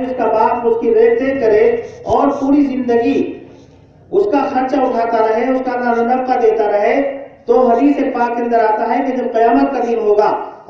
اس کا باپ اس کی دیکھ ریکھ کرے اور پوری زندگی اس کا خرچہ اٹھاتا رہے، اس کا نفقہ دیتا رہے، تو حدیث پاک کے اندر آتا ہے کہ جب قیامت کا دن ہوگا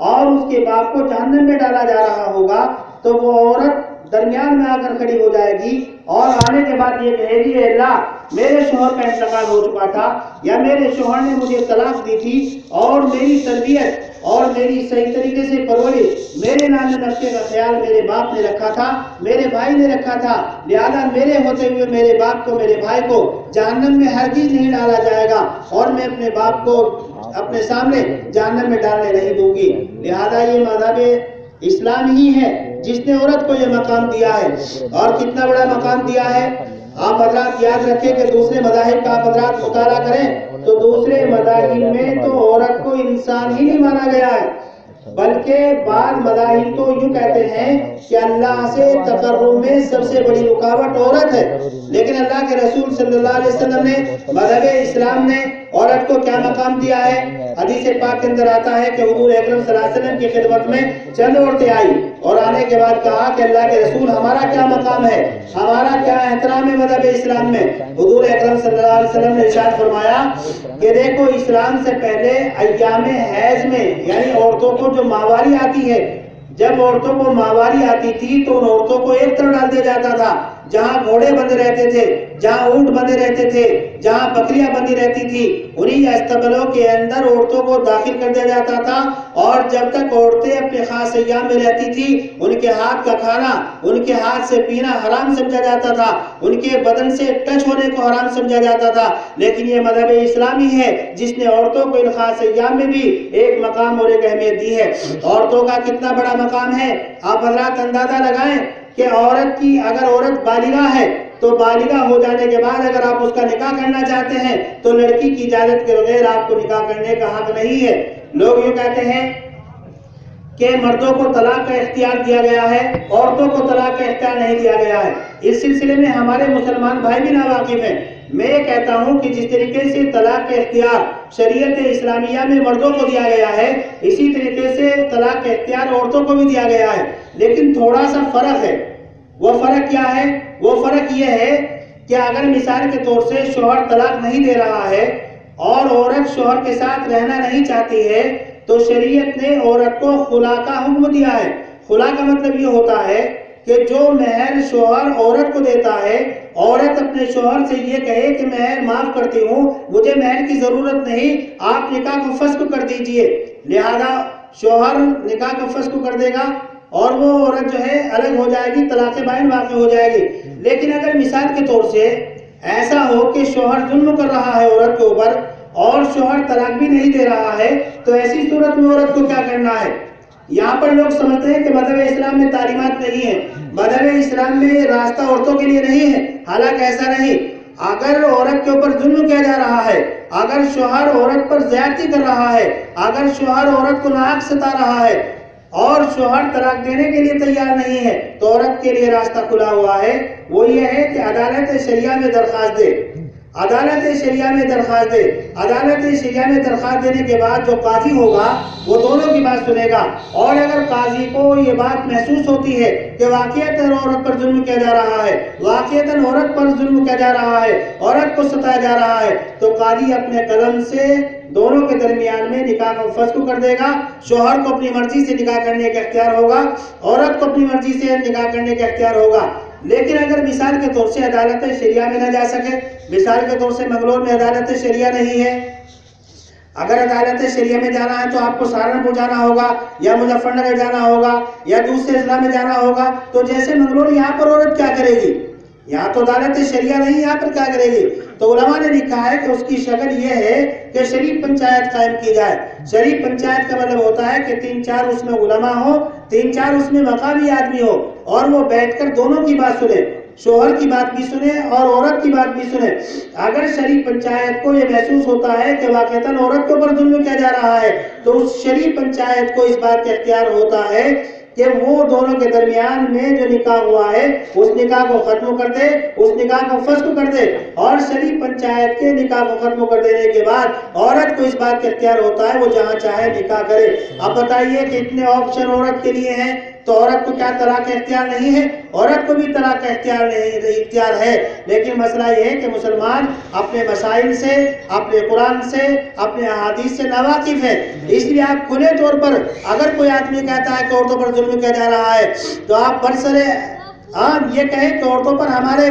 اور اس کے باپ کو جہنم میں ڈالا جا رہا ہوگا تو وہ عورت درمیان میں آ کر کھڑی ہو جائے گی اور آنے کے بعد یہ کہے گی، اے اللہ میرے شوہر کا انتقال ہو چکا تھا یا میرے شوہر نے مجھے طلاق دی تھی اور میری تربیت اور میری صحیح طریقے سے پرورش میرے نام نفقے کا خیال میرے باپ نے رکھا تھا، میرے بھائی نے رکھا تھا، لہذا میرے ہوتے ہوئے میرے باپ کو، میرے بھائی کو جہنم میں ہرگز نہیں ڈالا جائے گا اور میں اپنے باپ کو اپنے سامنے جہنم میں ڈالنے نہیں دوں گی۔ لہذا یہ مذہب اسلام ہی ہے جس نے عورت کو یہ مقام دیا ہے، اور کتنا بڑا مقام دیا ہے۔ آپ حضرات یاد رکھیں کہ دوسرے مذاہب کا آپ حضرات مطالعہ کریں تو دوسرے مذاہب میں تو عورت کو انسان ہی نہیں مانا گیا ہے، بلکہ بعض مذاہب تو یوں کہتے ہیں کہ اللہ سے تقرب میں سب سے بڑی رکاوٹ عورت ہے، لیکن اللہ کے رسول صلی اللہ علیہ وسلم نے، مذہب اسلام نے عورت کو کیا مقام دیا ہے؟ حدیث پاک کے اندر آتا ہے کہ حضور اکرم صلی اللہ علیہ وسلم کی خدمت میں چند عورتیں آئی اور آنے کے بعد کہا کہ اللہ کے رسول ہمارا کیا مقام ہے، ہمارا کیا احترام ہے مذہب اسلام میں؟ حضور اکرم صلی اللہ علیہ وسلم نے ارشاد فرمایا کہ دیکھو اسلام سے پہلے ایام حیض میں، یعنی عورتوں کو جو ماہواری آتی ہے، جب عورتوں کو ماہواری آتی تھی تو ان عورتوں کو ایک طرف ڈال دیا جاتا تھا، جہاں گھوڑے بندے رہتے تھے، جہاں اونٹ بندے رہتے تھے، جہاں بکریاں بندی رہتی تھی، انہی استبلوں کے اندر عورتوں کو داخل کر دیا جاتا تھا، اور جب تک عورتیں اپنے خاص ایام میں رہتی تھی ان کے ہاتھ کا کھانا، ان کے ہاتھ سے پینا حرام سمجھا جاتا تھا، ان کے بدن سے ٹچ ہونے کو حرام سمجھا جاتا تھا۔ لیکن یہ مذہب اسلامی ہے جس نے عورتوں کو ان خاص ایام میں بھی ایک مقام اور ایک اہمیت دی ہے۔ عورتوں کا کتنا بڑا مقام ہے، آپ حضرات اندازہ لگائیں کہ عورت کی، اگر عورت بالغہ ہے تو بالغہ ہو جانے کے بعد اگر آپ اس کا نکاح کرنا چاہتے ہیں تو لڑکی کی اجازت کے بغیر آپ کو نکاح کرنے کا حق نہیں ہے۔ لوگ یوں کہتے ہیں کہ مردوں کو طلاق کا اختیار دیا گیا ہے، عورتوں کو طلاق کا اختیار نہیں دیا گیا ہے۔ اس سلسلے میں ہمارے مسلمان بھائی بھی ناواقف ہیں۔ میں یہ کہتا ہوں کہ جس طریقے سے طلاق کا اختیار شریعت اسلامیہ میں مردوں کو دیا گیا ہے، اسی طریقے سے طلاق کا اختیار عورتوں کو بھی دیا گیا ہے، لیکن تھوڑا سا فرق ہے۔ وہ فرق کیا ہے؟ وہ فرق یہ ہے کہ اگر مثال کے طور سے شوہر طلاق نہیں دے رہا ہے اور عورت شوہر کے ساتھ رہنا نہیں چاہتی ہے تو شریعت نے عورت کو خلا کا حکم دیا ہے۔ خلا کا مطلب یہ ہوتا ہے کہ جو مہر شوہر عورت کو دیتا ہے، عورت اپنے شوہر سے یہ کہے کہ مہر معاف کرتی ہوں، مجھے مہر کی ضرورت نہیں، آپ نکاح کو فسخ کر دیجئے، لہذا شوہر نکاح کو فسخ کر دے گا اور وہ عورت جو ہے الگ ہو جائے گی، طلاق بائن واقع ہو جائے گی۔ لیکن اگر مثال کے طور سے ایسا ہو کہ شوہر ظلم کر رہا ہے عورت کے اوپر اور شوہر طلاق بھی نہیں دے رہا ہے تو ایسی صورت میں عورت کو کیا کرنا ہے؟ یہاں پر لوگ سمجھتے ہیں کہ مذہب اسلام میں تعلیمات نہیں ہے، مذہب اسلام میں راستہ عورتوں کے لیے نہیں ہے، حالانکہ ایسا نہیں۔ اگر عورت کے اوپر ظلم کیا جا رہا ہے، اگر شوہر عورت پر زیادتی کر رہا ہے، اگر شوہر عورت کو ناحق ستا رہا ہے اور شوہر طلاق دینے کے لیے تیار نہیں ہے تو عورت کے لیے راستہ کھلا ہوا ہے، وہ یہ ہے کہ عدالت شریعہ میں درخواست دے، عدالت شریعہ میں درخواست دے۔ عدالت شریعہ میں درخواست دینے کے بعد جو قاضی ہوگا وہ دونوں کی بات سنے گا، اور اگر قاضی کو یہ بات محسوس ہوتی ہے کہ واقعتاً عورت پر ظلم کیا جا رہا ہے، واقعتاً عورت پر ظلم کیا جا رہا ہے، عورت کو ستایا جا رہا ہے، تو قاضی اپنے قلم سے دونوں کے درمیان میں نکاح کو فسخ کر دے گا۔ شوہر کو اپنی مرضی سے نکاح کرنے کا اختیار ہوگا، عورت کو اپنی مرضی سے نکاح کرنے کا اختیار ہوگا۔ لیکن اگر مثال کے طور سے عدالت شریعہ میں نہ جا سکے، مثال کے طور سے منگلور میں عدالت شریعہ نہیں ہے، اگر عدالت شریعہ میں جانا ہے تو آپ کو سہارنپور جانا ہوگا یا مظفر نگر جانا ہوگا یا دوسرے اضلاع میں جانا ہوگا، تو جیسے منگلور یہاں پر عورت کیا کرے گی؟ یہاں تو عدالت شریعہ نہیں، یہاں پر کیا کرے گی؟ تو علماء نے لکھا ہے کہ اس کی شکل یہ ہے کہ شریف پنچایت قائم کی جائے۔ شریف پنچایت کا مطلب ہوتا ہے کہ 3-4 اس میں علماء ہو، 3-4 اس میں مقامی آدمی ہو، اور وہ بیٹھ کر دونوں کی بات سنے، شوہر کی بات بھی سنے اور عورت کی بات بھی سنے۔ اگر شریف پنچایت کو یہ محسوس ہوتا ہے کہ واقعتاً عورت کے اوپر ظلم کیا جا رہا ہے تو اس شریف پنچایت کو اس بات کا اختیار ہوتا ہے کہ وہ دونوں کے درمیان میں جو نکاح ہوا ہے اس نکاح کو ختم کر دے، اس نکاح کو فسخ کر دے، اور شریف پنچایت کے نکاح کو ختم کر دینے کے بعد عورت کو اس بات کا اختیار ہوتا ہے وہ جہاں چاہے نکاح کرے۔ اب بتائیے کہ اتنے آپشن عورت کے لیے ہیں تو عورت کو کیا طلاق کا اختیار نہیں ہے؟ عورت کو بھی طلاق کا اختیار ہے، لیکن مسئلہ یہ ہے کہ مسلمان اپنے مسائل سے، اپنے قرآن سے، اپنے احادیث سے ناواقف ہے۔ اس لیے آپ کھلے طور پر اگر کوئی آدمی کہتا ہے کہ عورتوں پر ظلم کیا جا رہا ہے تو آپ برسر عام یہ کہیں کہ عورتوں پر ہمارے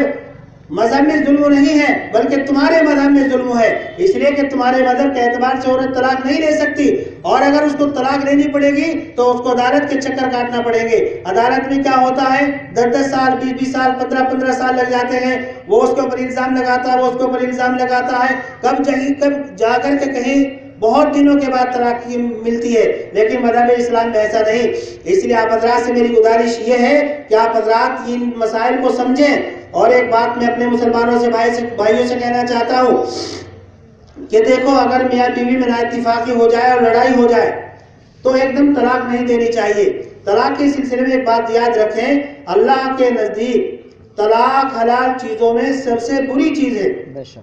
مذہب میں ظلم نہیں ہے بلکہ تمہارے مذہب میں ظلم ہے، اس لیے کہ تمہارے مذہب کے اعتبار سے عورت طلاق نہیں لے سکتی، اور اگر اس کو طلاق لینی پڑے گی تو اس کو عدالت کے چکر کاٹنا پڑیں گے۔ عدالت میں کیا ہوتا ہے، 10 سال 20 سال 15 سال لگ جاتے ہیں، وہ اس کے اوپر الزام لگاتا ہے، وہ اس کے اوپر الزام لگاتا ہے، کب جا کر کے کہیں بہت دنوں کے بعد طلاق ملتی ہے، لیکن مذہب اسلام میں ایسا نہیں۔ اس لیے آپ حضرات سے میری گزارش یہ ہے کہ آپ حضرات ان مسائل کو سمجھیں۔ اور ایک بات میں اپنے مسلمانوں سے بھائیوں سے کہنا چاہتا ہوں کہ دیکھو، اگر میاں بیوی میں نا اتفاقی ہو جائے اور لڑائی ہو جائے تو ایک دم طلاق نہیں دینی چاہیے۔ طلاق کے سلسلے میں ایک بات یاد رکھیں، اللہ کے نزدیک طلاق حلال چیزوں میں سب سے بری چیز ہے۔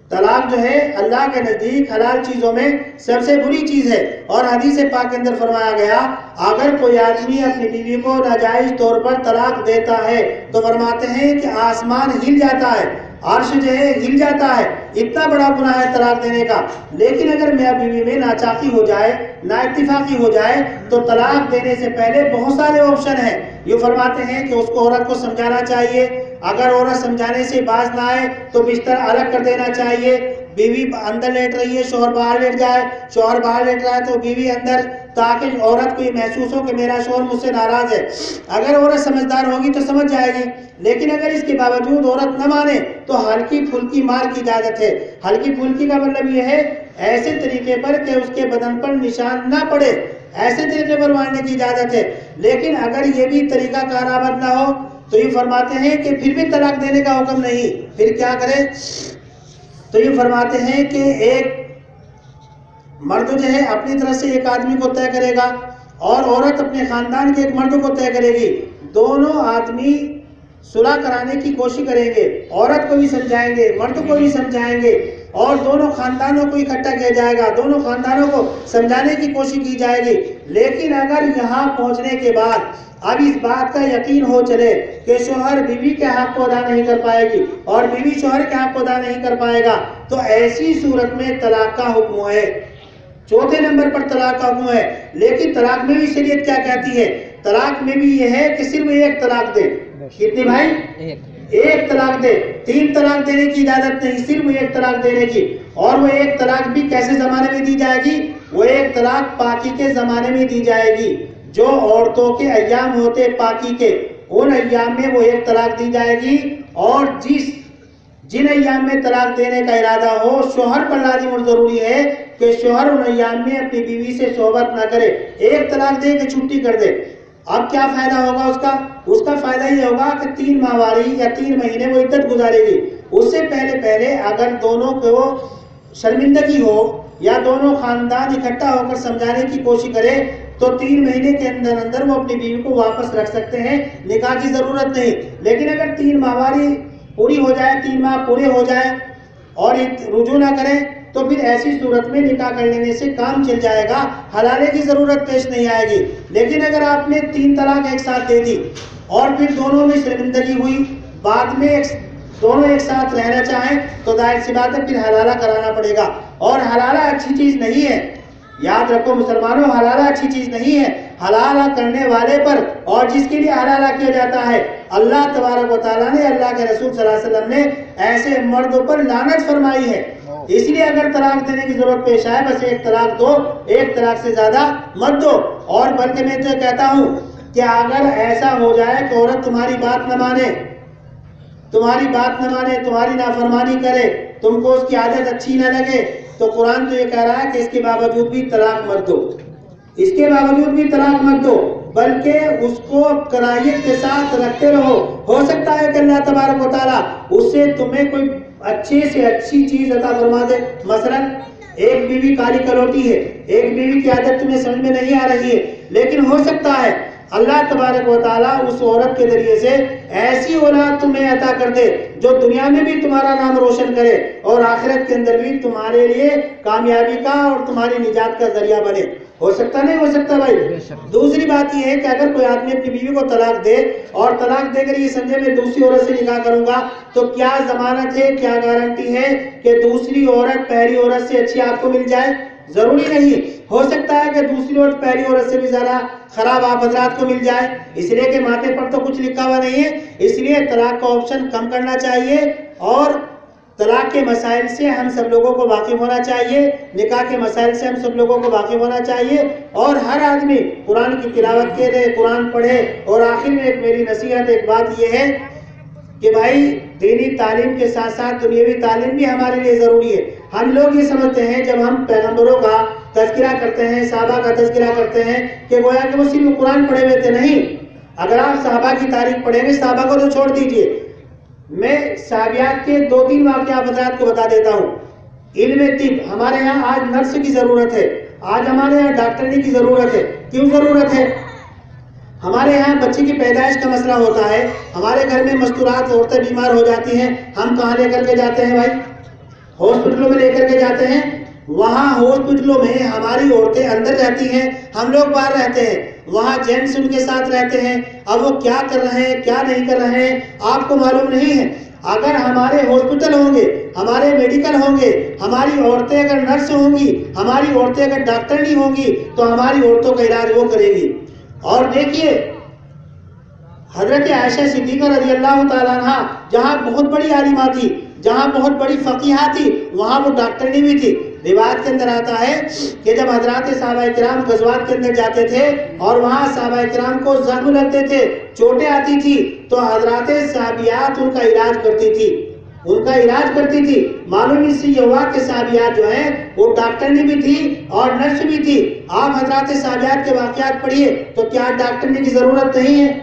طلاق جو ہے اللہ کے نزدیک حلال چیزوں میں سب سے بری چیز ہے، اور حدیث پاک کے اندر فرمایا گیا اگر کوئی آدمی اپنی بیوی کو ناجائز طور پر طلاق دیتا ہے تو فرماتے ہیں کہ آسمان ہل جاتا ہے، عرش جو ہے ہل جاتا ہے، اتنا بڑا گناہ ہے طلاق دینے کا۔ لیکن اگر میاں بیوی میں ناچاقی ہو جائے، نا اتفاقی ہو جائے تو طلاق دینے سے پہلے بہت سارے آپشن ہیں۔ یہ فرماتے ہیں کہ اس کو عورت کو سمجھانا چاہیے، اگر عورت سمجھانے سے باز نہ آئے تو بستر الگ کر دینا چاہیے، بیوی اندر لیٹ رہی ہے شوہر باہر لیٹ جائے، شوہر باہر لیٹ رہا ہے تو بیوی اندر، تاکہ عورت کو یہ محسوس ہو کہ میرا شوہر مجھ سے ناراض ہے۔ اگر عورت سمجھدار ہوگی تو سمجھ جائے گی، لیکن اگر اس کے باوجود عورت نہ مانے تو ہلکی پھلکی مار کی اجازت ہے۔ ہلکی پھلکی کا مطلب یہ ہے ایسے طریقے پر کہ اس کے بدن پر نشان نہ پڑے، ایسے طریقے پر مارنے کی اجازت ہے۔ لیکن اگر یہ بھی طریقہ کارآمد نہ ہو تو یہ فرماتے ہیں کہ پھر بھی طلاق دینے کا حکم نہیں، پھر کیا کرے؟ تو یہ فرماتے ہیں کہ ایک مرد جو ہے اپنی طرف سے ایک آدمی کو طے کرے گا اور عورت اپنے خاندان کے ایک مرد کو طے کرے گی، دونوں آدمی صلح کرانے کی کوشش کریں گے، عورت کو بھی سمجھائیں گے، مرد کو بھی سمجھائیں گے، اور دونوں خاندانوں کو اکٹھا کیا جائے گا، دونوں خاندانوں کو سمجھانے کی کوشش کی جائے گی۔ لیکن اگر یہاں پہنچنے کے بعد اب اس بات کا یقین ہو چلے کہ شوہر بیوی کے حق کو ادا نہیں کر پائے گی اور بیوی شوہر کے حق کو ادا نہیں کر پائے گا تو ایسی صورت میں طلاق کا حکم ہے، چوتھے نمبر پر طلاق کا حکم ہے۔ لیکن طلاق میں بھی شریعت کیا کہتی ہے؟ طلاق میں بھی یہ ہے کہ صرف ایک طلاق دے، کتنی بھائی؟ ایک طلاق دے، 3 طلاق دینے کی اجازت نہیں، صرف ایک طلاق دینے کی۔ اور وہ ایک طلاق بھی کیسے زمانے میں دی جائے گی؟ وہ ایک طلاق پاکی کے زمانے میں دی جائے گی، جو عورتوں کے ایام ہوتے پاکی کے، ان ایام میں وہ ایک طلاق دی جائے گی، اور جن ایام میں طلاق دینے کا ارادہ ہو شوہر پر لازم اور ضروری ہے کہ شوہر ان ایام میں اپنی بیوی سے صحبت نہ کرے، ایک طلاق دے کہ چھٹی کر دے۔ اب کیا فائدہ ہوگا اس کا فائدہ یہ ہوگا کہ 3 ماہواری یا 3 مہینے وہ عدت گزارے گی۔ اس سے پہلے اگر دونوں کو شرمندگی ہو یا دونوں خاندان اکٹھا ہو کر سمجھانے کی کوشش کرے تو 3 مہینے کے اندر وہ اپنی بیوی کو واپس رکھ سکتے ہیں، نکاح کی ضرورت نہیں۔ لیکن اگر 3 ماہواری پوری ہو جائے، 3 ماہ پورے ہو جائے اور رجوع نہ کریں تو پھر ایسی صورت میں نکاح کر لینے سے کام چل جائے گا، حلالے کی ضرورت پیش نہیں آئے گی۔ لیکن اگر آپ نے 3 طلاق ایک ساتھ دے دی اور پھر دونوں میں شرمندگی ہوئی، بعد میں دونوں ایک ساتھ رہنا چاہیں تو ظاہر سی بات ہے پھر حلالہ کرانا پڑے گا، اور حلالہ اچھی چیز نہیں ہے۔ یاد رکھو مسلمانوں، حلالہ اچھی چیز نہیں ہے۔ حلالہ کرنے والے پر اور جس کے لیے حلالہ کیا جاتا ہے، اللہ تبارک و تعالیٰ نے، اللہ کے رسول صلی اللہ علیہ وسلم نے ایسے مردوں پر لعنت فرمائی ہے۔ اس لیے اگر طلاق دینے کی ضرورت پیش آئے بس ایک طلاق دو، ایک طلاق سے زیادہ مت دو۔ اور بلکہ میں تو کہتا ہوں کہ اگر ایسا ہو جائے کہ عورت تمہاری بات نہ مانے، تمہاری نافرمانی کرے، تم کو اس کی عادت اچھی نہ لگے، تو قرآن تو یہ کہہ رہا ہے کہ اس کے باوجود بھی طلاق مت دو، اس کے باوجود بھی طلاق مت دو، بلکہ اس کو کرائیت کے ساتھ رکھتے رہو۔ ہو سکتا ہے کہ اللہ تبارک و تعالیٰ اس سے تمہیں کوئی اچھی سے اچھی چیز عطا فرما دے۔ مثلا ایک بیوی کالی کلوٹی ہے، ایک بیوی کی عادت تمہیں سمجھ میں نہیں آ رہی ہے، لیکن ہو سکتا ہے اللہ تبارک و تعالیٰ اس عورت کے ذریعے سے ایسی اولاد تمہیں عطا کر دے جو دنیا میں بھی تمہارا نام روشن کرے اور آخرت کے اندر بھی تمہارے لیے کامیابی کا اور تمہاری نجات کا ذریعہ بنے۔ ہو سکتا نہیں ہو سکتا بھائی؟ دوسری بات یہ ہے کہ اگر کوئی آدمی اپنی بیوی کو طلاق دے اور طلاق دے کر یہ سمجھے میں دوسری عورت سے نکاح کروں گا، تو کیا ضمانت ہے، کیا گارنٹی ہے کہ دوسری عورت پہلی عورت سے اچھی آپ کو مل جائے؟ ضروری نہیں. ہو سکتا ہے کہ دوسری عورت پہلی عورت سے بھی زیادہ خراب آپ حضرات کو مل جائے، اس لیے کہ ماتھے پر تو کچھ لکھا ہوا نہیں ہے. اس لیے طلاق کا آپشن کم کرنا چاہیے اور طلاق کے مسائل سے ہم سب لوگوں کو واقف ہونا چاہیے، نکاح کے مسائل سے ہم سب لوگوں کو واقف ہونا چاہیے، اور ہر آدمی قرآن کی تلاوت کرے، قرآن پڑھے. اور آخر میں ایک میری نصیحت، ایک بات یہ ہے کہ بھائی دینی تعلیم کے ساتھ ساتھ دنیاوی تعلیم بھی ہمارے لیے ضروری ہے. ہم لوگ یہ سمجھتے ہیں جب ہم پیغمبروں کا تذکرہ کرتے ہیں، صحابہ کا تذکرہ کرتے ہیں، کہ گویا کہ وہ صرف قرآن پڑھے ہوئے تھے. نہیں، اگر آپ صحابہ کی تاریخ پڑھیں گے، صحابہ کو تو چھوڑ دیجئے، میں صحابیات کے 2-3 واقعہ حضرات کو بتا دیتا ہوں. علم طب، ہمارے یہاں آج نرس کی ضرورت ہے، آج ہمارے یہاں ڈاکٹرنی کی ضرورت ہے. کیوں ضرورت ہے؟ ہمارے یہاں بچے کی پیدائش کا مسئلہ ہوتا ہے، ہمارے گھر میں مستورات عورتیں بیمار ہو جاتی ہیں، ہم کہاں لے کر کے جاتے ہیں بھائی؟ ہاسپٹلوں میں لے کر کے جاتے ہیں. وہاں ہاسپٹلوں میں ہماری عورتیں اندر رہتی ہیں، ہم لوگ باہر رہتے ہیں، وہاں جینٹس ان کے ساتھ رہتے ہیں. اب وہ کیا کر رہے ہیں، کیا نہیں کر رہے ہیں، آپ کو معلوم نہیں ہے. اگر ہمارے ہاسپٹل ہوں گے، ہمارے میڈیکل ہوں گے، ہماری عورتیں اگر نرس ہوں گی، ہماری عورتیں اگر ڈاکٹر نہیں ہوں گی، تو ہماری عورتوں کا علاج وہ کریں گی. اور دیکھیے حضرت عائشہ صدیقہ رضی اللہ تعالیٰ عنہ جہاں بہت بڑی عالمہ تھی، جہاں بہت بڑی فقیہہ تھی، وہاں وہ ڈاکٹرنی بھی تھی. روایت کے اندر آتا ہے کہ جب حضرات صحابہ کرام غزوات کے اندر جاتے تھے اور وہاں صحابہ کرام کو زخم لگتے تھے، چوٹیں آتی تھی، تو حضرات صحابیات ان کا علاج کرتی تھی، ان کا علاج کرتی تھی. معلوم اس سے یہ ہوا کہ صحابیات جو ہیں وہ ڈاکٹرنی بھی تھی اور نرس بھی تھی. آپ حضرات صحابیات کے واقعات پڑھیے تو کیا ڈاکٹرنی کی ضرورت نہیں ہے؟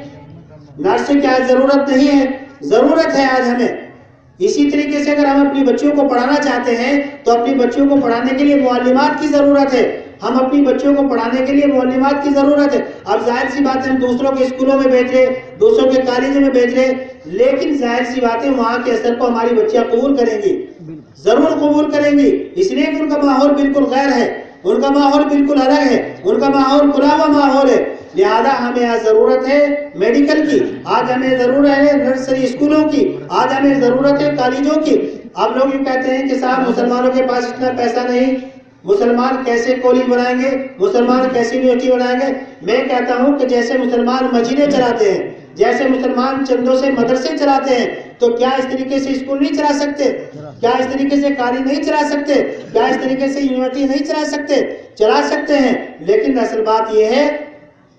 نرس کی کیا ضرورت نہیں ہے؟ ضرورت ہے آج ہمیں. اسی طریقے سے اگر ہم اپنی بچیوں کو پڑھانا چاہتے ہیں تو اپنی بچیوں کو پڑھانے کے لیے معلمات کی ضرورت ہے. ہم اپنی بچیوں کو پڑھانے کے لیے معلمات کی ضرورت ہے. اب ظاہر سی بات ہے ہم دوسروں کے اسکولوں میں بھیج رہے، دوسروں کے کالجوں میں بھیج رہے، لیکن ظاہر سی بات ہے وہاں کے اثر کو ہماری بچیاں قبول کریں گی، ضرور قبول کریں گی. اس لیے کہ ان کا ماحول بالکل غیر ہے، ان کا ماحول بالکل الگ ہے، ان کا ماحول کھلا ہوا ماحول ہے. لہذا ہمیں آج ضرورت ہے میڈیکل کی، آج ہمیں ضرورت ہے نرسری اسکولوں کی، آج ہمیں ضرورت ہے کالجوں کی. آپ لوگ یہ کہتے ہیں کہ صاحب مسلمانوں کے پاس اتنا پیسہ نہیں، مسلمان کیسے کالج بنائیں گے، مسلمان کیسے یونیورسٹی بنائیں گے؟ میں کہتا ہوں کہ جیسے مسلمان مسجدیں چلاتے ہیں، جیسے مسلمان چندوں سے مدرسے چلاتے ہیں، تو کیا اس طریقے سے اسکول نہیں چلا سکتے؟ کیا اس طریقے سے کالج نہیں چلا سکتے؟ کیا اس طریقے سے یونیورسٹی نہیں چلا سکتے؟ چلا سکتے ہیں. لیکن اصل بات یہ ہے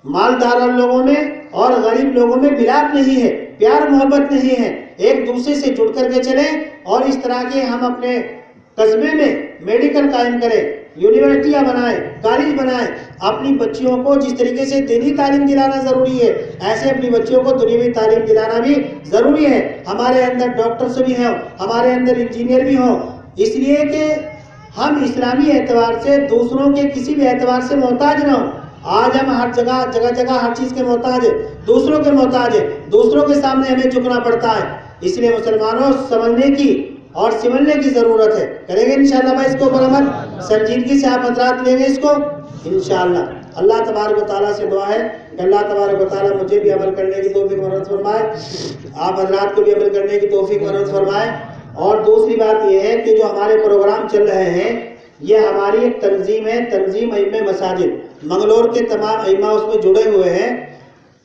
مالدار لوگوں میں اور غریب لوگوں میں ملاپ نہیں ہے، پیار محبت نہیں ہے. ایک دوسرے سے جڑ کر کے چلیں اور اس طرح کے ہم اپنے قصبے میں میڈیکل قائم کریں، یونیورسٹیاں بنائیں، کالج بنائیں. اپنی بچیوں کو جس طریقے سے دینی تعلیم دلانا ضروری ہے، ایسے اپنی بچیوں کو دنیاوی تعلیم دلانا بھی ضروری ہے. ہمارے اندر ڈاکٹرز بھی ہوں، ہمارے اندر انجینئر بھی ہوں، اس لیے کہ ہم اسلامی اعتبار سے دوسروں کے کسی بھی اعتبار سے محتاج نہ ہوں. آج ہم ہر جگہ ہر چیز کے محتاج ہیں، دوسروں کے محتاج ہیں، دوسروں کے سامنے ہمیں جھکنا پڑتا ہے. اس لیے مسلمانوں سمجھنے کی اور سمجھنے کی ضرورت ہے. کریں گے انشاءاللہ بھائی اس کو پر عمل، سنجیدگی سے آپ حضرات لیں گے اس کو انشاءاللہ. اللہ تبارک و تعالیٰ سے دعا ہے کہ اللہ تبارک و تعالیٰ مجھے بھی عمل کرنے کی توفیق مرحمت فرمائے، آپ حضرات کو بھی عمل کرنے کی توفیق مرحمت فرمائے. اور دوسری بات یہ ہے کہ جو ہمارے پروگرام چل رہے ہیں یہ ہماری ایک تنظیم ہے، تنظیم ائمہ مساجد. منگلور کے تمام ائمہ اس میں جڑے ہوئے ہیں،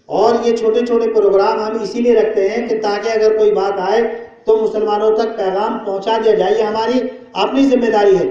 اور یہ چھوٹے چھوٹے پروگرام ہم اسی لیے رکھتے ہیں کہ تاکہ اگر کوئی بات آئے تو مسلمانوں تک پیغام پہنچا دیا جائے. یہ ہماری اپنی ذمہ داری ہے.